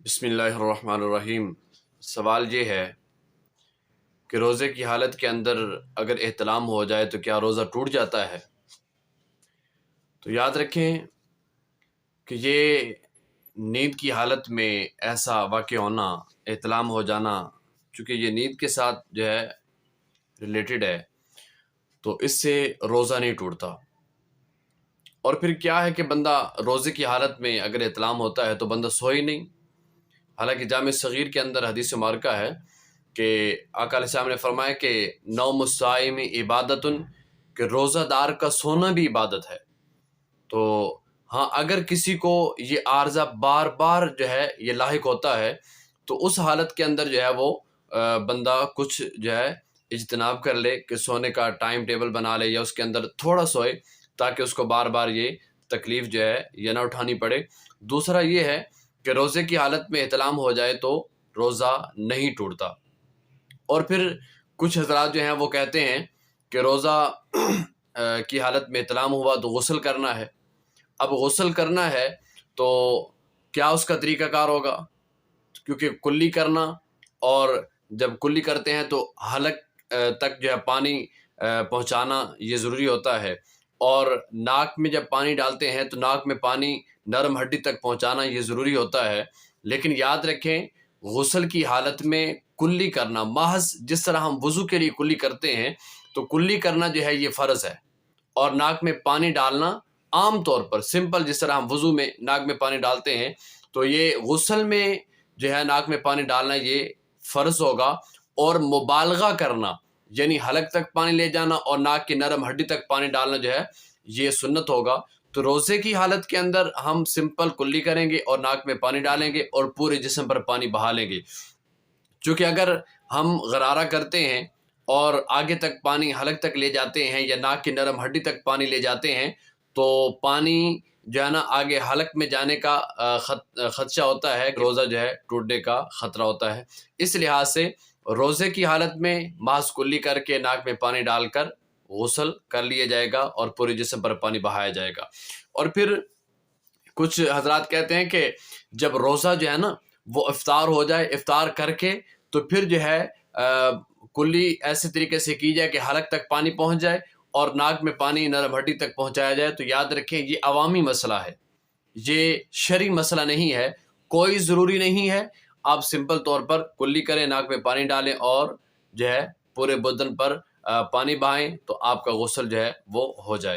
بسم اللہ الرحمن الرحیم۔ سوال یہ ہے کہ روزے کی حالت کے اندر اگر احتلام ہو جائے تو کیا روزہ ٹوٹ جاتا ہے؟ تو یاد رکھیں کہ یہ نیند کی حالت میں ایسا واقع ہونا، احتلام ہو جانا، چونکہ یہ نیند کے ساتھ جو ہے ریلیٹڈ ہے تو اس سے روزہ نہیں ٹوٹتا۔ اور پھر کیا ہے کہ بندہ روزے کی حالت میں اگر احتلام ہوتا ہے تو بندہ سوئے نہیں۔ حالانکہ جامع صغیر کے اندر حدیث مبارکہ ہے کہ آقا علیہ السلام نے فرمایا کہ نوم الصائم عبادت، کہ روزہ دار کا سونا بھی عبادت ہے۔ تو ہاں، اگر کسی کو یہ عارضہ بار بار جو ہے یہ لاحق ہوتا ہے تو اس حالت کے اندر جو ہے وہ بندہ کچھ جو ہے اجتناب کر لے کہ سونے کا ٹائم ٹیبل بنا لے یا اس کے اندر تھوڑا سوئے تاکہ اس کو بار بار یہ تکلیف جو ہے یہ نہ اٹھانی پڑے۔ دوسرا یہ ہے کہ روزے کی حالت میں احتلام ہو جائے تو روزہ نہیں ٹوٹتا۔ اور پھر کچھ حضرات جو ہیں وہ کہتے ہیں کہ روزہ کی حالت میں احتلام ہوا تو غسل کرنا ہے۔ اب غسل کرنا ہے تو کیا اس کا طریقہ کار ہوگا؟ کیونکہ کلی کرنا، اور جب کلی کرتے ہیں تو حلق تک جو ہے پانی پہنچانا یہ ضروری ہوتا ہے، اور ناک میں جب پانی ڈالتے ہیں تو ناک میں پانی نرم ہڈی تک پہنچانا یہ ضروری ہوتا ہے۔ لیکن یاد رکھیں غسل کی حالت میں کلی کرنا محض جس طرح ہم وضو کے لیے کلی کرتے ہیں تو کلی کرنا جو ہے یہ فرض ہے، اور ناک میں پانی ڈالنا عام طور پر سمپل جس طرح ہم وضو میں ناک میں پانی ڈالتے ہیں تو یہ غسل میں جو ہے ناک میں پانی ڈالنا یہ فرض ہوگا، اور مبالغہ کرنا یعنی حلق تک پانی لے جانا اور ناک کی نرم ہڈی تک پانی ڈالنا جو ہے یہ سنت ہوگا۔ تو روزے کی حالت کے اندر ہم سمپل کلی کریں گے اور ناک میں پانی ڈالیں گے اور پورے جسم پر پانی بہا لیں گے، چونکہ اگر ہم غرارہ کرتے ہیں اور آگے تک پانی حلق تک لے جاتے ہیں یا ناک کی نرم ہڈی تک پانی لے جاتے ہیں تو پانی جو ہے نا آگے حلق میں جانے کا خدشہ ہوتا ہے، روزہ جو ہے ٹوٹنے کا خطرہ ہوتا ہے۔ اس لحاظ سے روزے کی حالت میں محض کلی کر کے ناک میں پانی ڈال کر غسل کر لیا جائے گا اور پورے جسم پر پانی بہایا جائے گا۔ اور پھر کچھ حضرات کہتے ہیں کہ جب روزہ جو ہے نا وہ افطار ہو جائے، افطار کر کے تو پھر جو ہے کلی ایسے طریقے سے کی جائے کہ حلق تک پانی پہنچ جائے اور ناک میں پانی نرم ہڈی تک پہنچایا جائے۔ تو یاد رکھیں یہ عوامی مسئلہ ہے، یہ شرعی مسئلہ نہیں ہے، کوئی ضروری نہیں ہے۔ آپ سمپل طور پر کلی کریں، ناک میں پانی ڈالیں اور جو ہے پورے بدن پر پانی بہائیں تو آپ کا غسل جو ہے وہ ہو جائے۔